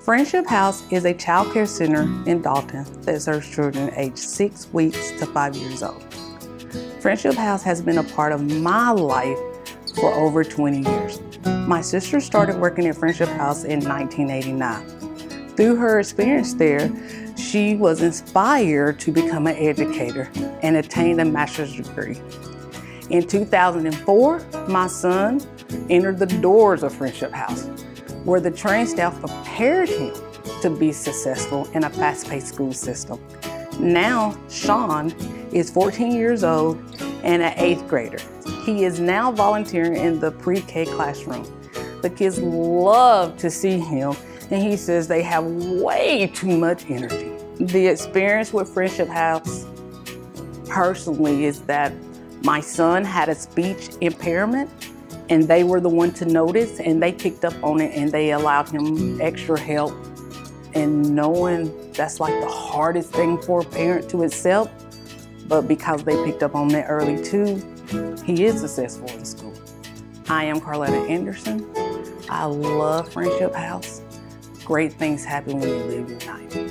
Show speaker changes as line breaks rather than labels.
Friendship House is a child care center in Dalton that serves children aged 6 weeks to 5 years old. Friendship House has been a part of my life for over 20 years. My sister started working at Friendship House in 1989. Through her experience there, she was inspired to become an educator and attain a master's degree. In 2004, my son entered the doors of Friendship House, where the trained staff prepared him to be successful in a fast-paced school system. Now, Sean is 14 years old and an 8th grader. He is now volunteering in the pre-K classroom. The kids love to see him, and he says they have way too much energy. The experience with Friendship House personally is that my son had a speech impairment, and they were the one to notice, and they picked up on it, and they allowed him extra help. And knowing that's like the hardest thing for a parent to accept, but because they picked up on that early too, he is successful in school. I am Carletta Anderson. I love Friendship House. Great things happen when you live united.